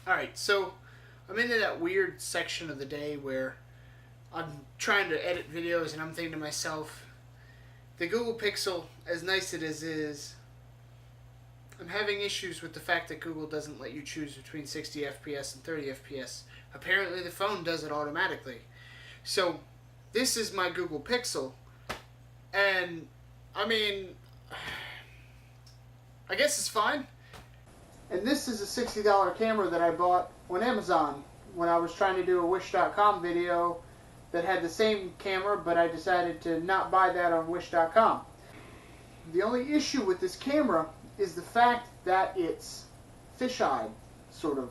Alright, so I'm into that weird section of the day where I'm trying to edit videos and I'm thinking to myself, the Google Pixel, as nice as it is, I'm having issues with the fact that Google doesn't let you choose between 60 FPS and 30 FPS. Apparently the phone does it automatically. So this is my Google Pixel, and I mean, I guess it's fine. And this is a $60 camera that I bought on Amazon when I was trying to do a Wish.com video that had the same camera, but I decided to not buy that on Wish.com. The only issue with this camera is the fact that it's fisheye, sort of,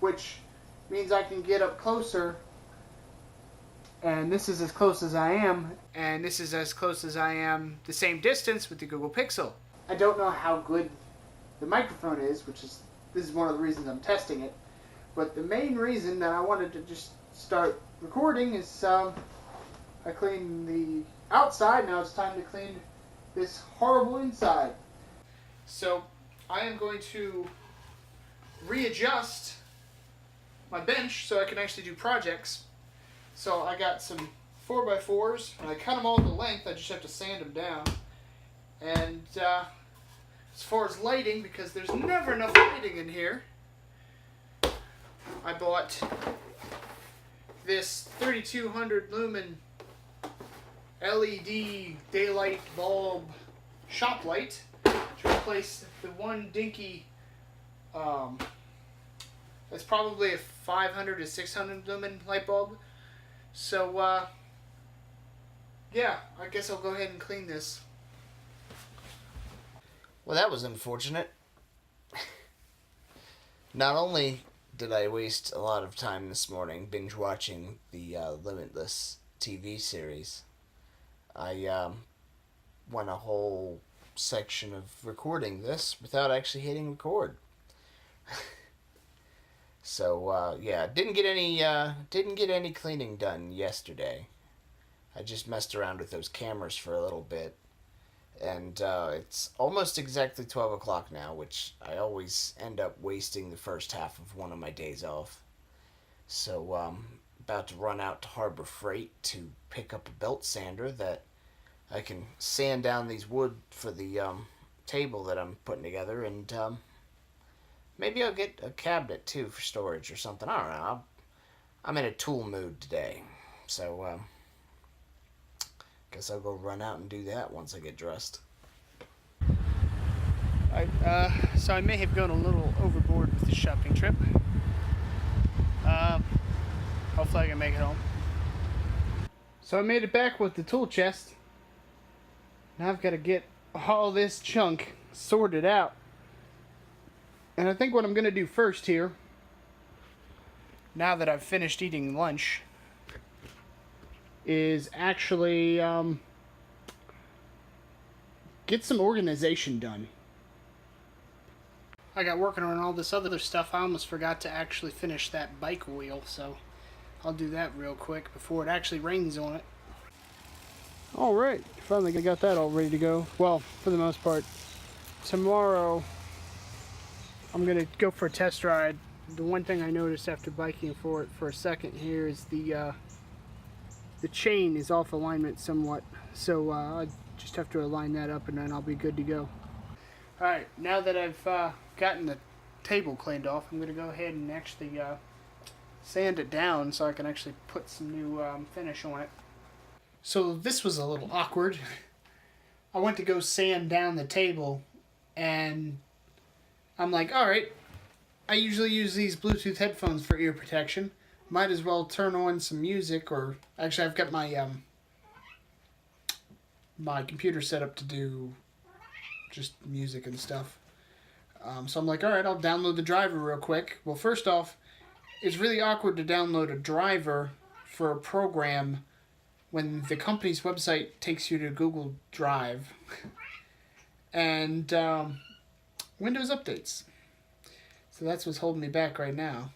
which means I can get up closer, and this is as close as I am, and this is as close as I am the same distance with the Google Pixel. I don't know how good the microphone is, this is one of the reasons I'm testing it, but the main reason that I wanted to just start recording is I cleaned the outside, now it's time to clean this horrible inside. So I am going to readjust my bench so I can actually do projects. So I got some 4x4s, and I cut them all to length, I just have to sand them down. And as far as lighting, because there's never enough lighting in here, I bought this 3200 lumen LED daylight bulb shop light to replace the one dinky, that's probably a 500 to 600 lumen light bulb. So yeah, I guess I'll go ahead and clean this. Well, that was unfortunate. Not only did I waste a lot of time this morning binge watching the Limitless TV series, I went a whole section of recording this without actually hitting record. So yeah, didn't get any cleaning done yesterday. I just messed around with those cameras for a little bit. And it's almost exactly 12 o'clock now, which I always end up wasting the first half of one of my days off. So about to run out to Harbor Freight to pick up a belt sander that I can sand down these wood for the table that I'm putting together, and maybe I'll get a cabinet too for storage or something. I don't know. I'm in a tool mood today, so guess I'll go run out and do that once I get dressed. So I may have gone a little overboard with the shopping trip. Hopefully I can make it home. So I made it back with the tool chest. Now I've got to get all this junk sorted out. And I think what I'm going to do first here, now that I've finished eating lunch, is actually get some organization done. I got working on all this other stuff. I almost forgot to actually finish that bike wheel, so I'll do that real quick before it actually rains on it. Alright, finally got that all ready to go. Well, for the most part. Tomorrow I'm going to go for a test ride. The one thing I noticed after biking for it for a second here is the chain is off alignment somewhat, so I just have to align that up and then I'll be good to go. Alright, now that I've gotten the table cleaned off, I'm going to go ahead and actually sand it down so I can actually put some new finish on it. So this was a little awkward. I went to go sand down the table and I'm like, alright, I usually use these Bluetooth headphones for ear protection. Might as well turn on some music, or actually I've got my my computer set up to do just music and stuff. So I'm like, alright, I'll download the driver real quick. Well, first off, it's really awkward to download a driver for a program when the company's website takes you to Google Drive and Windows updates. So that's what's holding me back right now.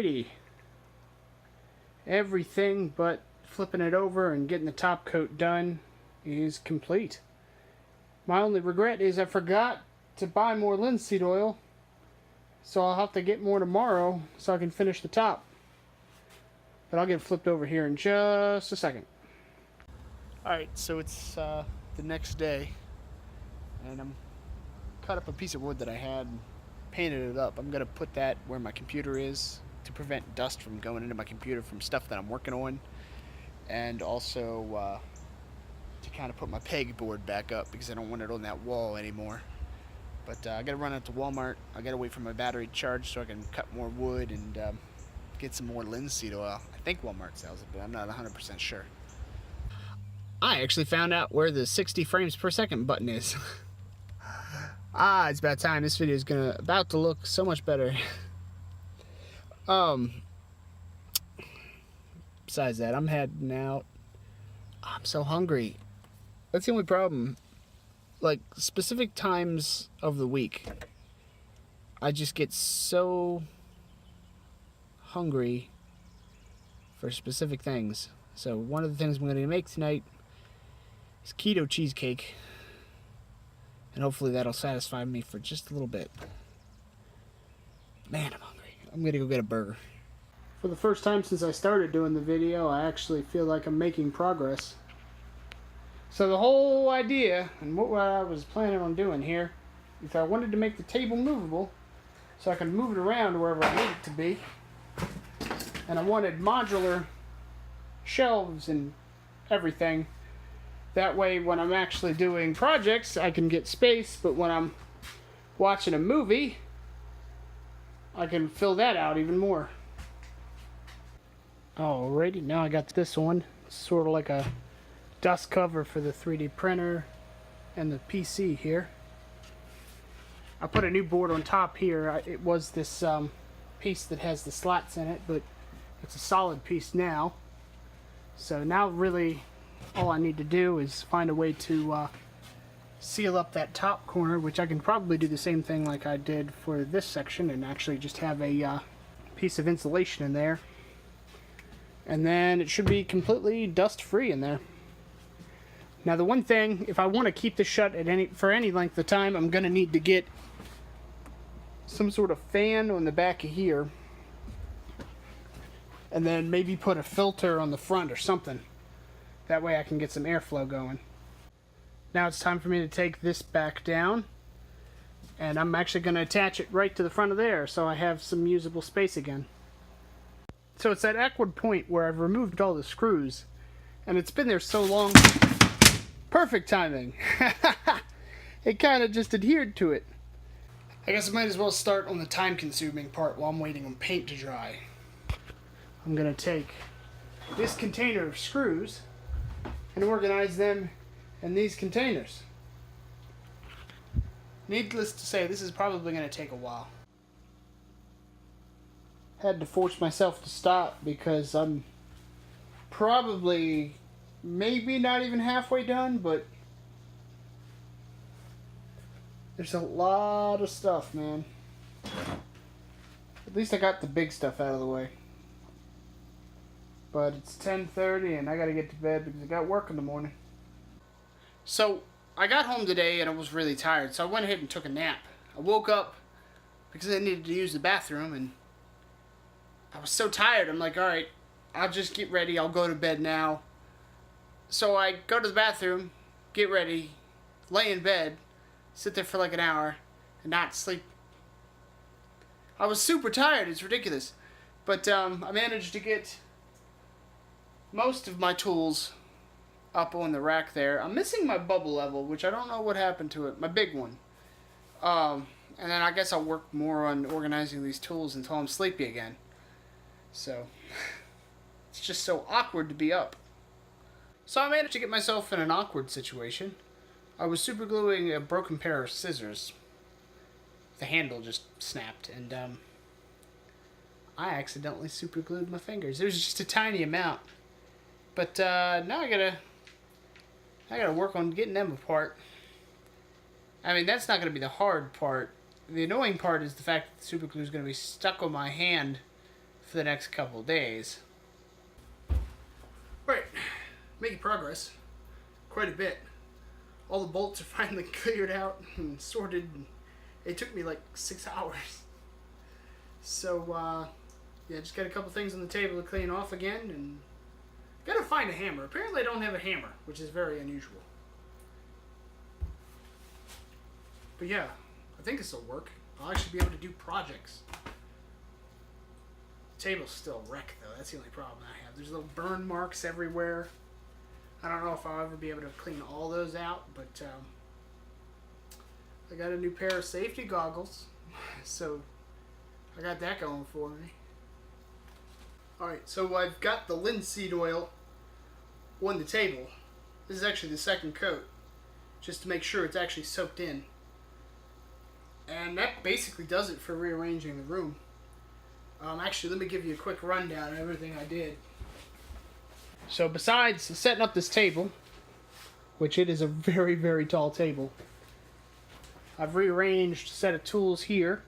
Alrighty. Everything but flipping it over and getting the top coat done is complete. My only regret is I forgot to buy more linseed oil, so I'll have to get more tomorrow so I can finish the top. But I'll get flipped over here in just a second. Alright, so it's the next day, and I'm cut up a piece of wood that I had and painted it up. I'm going to put that where my computer is to prevent dust from going into my computer from stuff that I'm working on, and also to kind of put my pegboard back up because I don't want it on that wall anymore. But I gotta run out to Walmart. I gotta wait for my battery to charge so I can cut more wood and get some more linseed oil. I think Walmart sells it, but I'm not 100% sure. I actually found out where the 60 frames per second button is. It's about time. This video is about to look so much better. Besides that, I'm heading out. I'm so hungry. That's the only problem. Like, specific times of the week, I just get so hungry for specific things. So one of the things I'm going to make tonight is keto cheesecake. And hopefully that'll satisfy me for just a little bit. Man, I'm hungry. I'm going to go get a burger. For the first time since I started doing the video, I actually feel like I'm making progress. So the whole idea, and what I was planning on doing here, is I wanted to make the table movable, so I can move it around wherever I need it to be. And I wanted modular shelves and everything. That way when I'm actually doing projects, I can get space, but when I'm watching a movie, I can fill that out even more. Alrighty, now I got this one. It's sort of like a dust cover for the 3D printer and the PC here. I put a new board on top here. It was this piece that has the slats in it, but it's a solid piece now. So now really all I need to do is find a way to seal up that top corner, which I can probably do the same thing like I did for this section and actually just have a piece of insulation in there. And then it should be completely dust free in there. Now the one thing, if I want to keep this shut at for any length of time, I'm going to need to get some sort of fan on the back of here. And then maybe put a filter on the front or something. That way I can get some airflow going. Now it's time for me to take this back down. And I'm actually going to attach it right to the front of there so I have some usable space again. So it's that awkward point where I've removed all the screws. And it's been there so long. Perfect timing. It kind of just adhered to it. I guess I might as well start on the time-consuming part while I'm waiting on paint to dry. I'm going to take this container of screws and organize them in these containers. Needless to say, this is probably going to take a while. Had to force myself to stop because I'm probably maybe not even halfway done, but there's a lot of stuff, man. At least I got the big stuff out of the way. But it's 10:30 and I gotta get to bed because I got work in the morning. So I got home today and I was really tired, so I went ahead and took a nap. I woke up because I needed to use the bathroom and I was so tired. I'm like, alright, I'll just get ready. I'll go to bed now. So I go to the bathroom, get ready, lay in bed, sit there for like an hour, and not sleep. I was super tired. It's ridiculous. But I managed to get most of my tools up on the rack there. I'm missing my bubble level, which I don't know what happened to it. My big one. And then I guess I'll work more on organizing these tools until I'm sleepy again. So, it's just so awkward to be up. So I managed to get myself in an awkward situation. I was super gluing a broken pair of scissors. The handle just snapped, and I accidentally super glued my fingers. It was just a tiny amount. But now I gotta work on getting them apart. I mean, that's not gonna be the hard part. The annoying part is the fact that the super glue is gonna be stuck on my hand for the next couple of days. Right, making progress quite a bit. All the bolts are finally cleared out and sorted. It took me like 6 hours. So, yeah, just got a couple things on the table to clean off again, and gotta find a hammer. Apparently I don't have a hammer, which is very unusual. But yeah, I think this will work. I'll actually be able to do projects. The table's still wrecked though, that's the only problem I have. There's little burn marks everywhere. I don't know if I'll ever be able to clean all those out, but I got a new pair of safety goggles, so I got that going for me. Alright, so I've got the linseed oil on the table. This is actually the second coat, just to make sure it's actually soaked in. And that basically does it for rearranging the room. Actually, let me give you a quick rundown of everything I did. So besides setting up this table, which it is a very, very tall table, I've rearranged a set of tools here,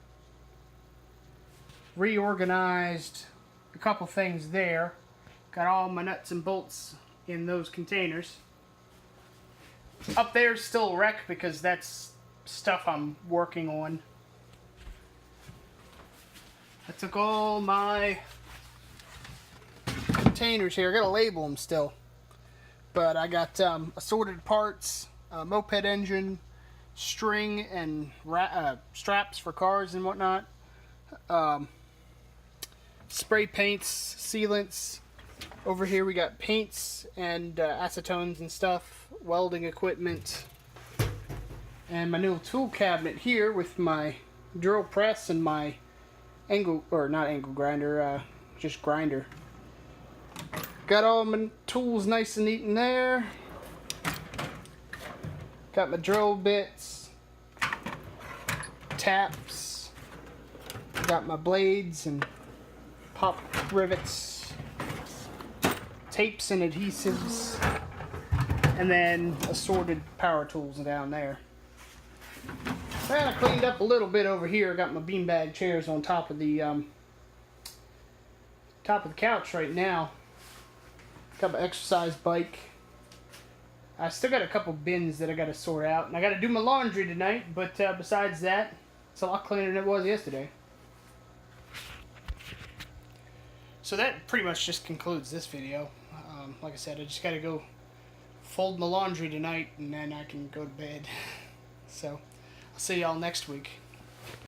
reorganized a couple things there, got all my nuts and bolts in those containers. Up there's still a wreck because that's stuff I'm working on. I took all my containers here. I gotta label them still, but I got assorted parts, moped engine, string, and straps for cars and whatnot, spray paints, sealants. Over here we got paints and acetones and stuff, welding equipment, and my new tool cabinet here with my drill press and my just grinder. Got all my tools nice and neat in there. Got my drill bits, taps, got my blades and pop rivets, tapes and adhesives, and then assorted power tools down there. And I cleaned up a little bit over here. I got my beanbag chairs on top of the couch right now. Got my exercise bike. I still got a couple bins that I got to sort out, and I got to do my laundry tonight. But besides that, it's a lot cleaner than it was yesterday. So that pretty much just concludes this video. Like I said, I just got to go fold my laundry tonight, and then I can go to bed. So I'll see y'all next week.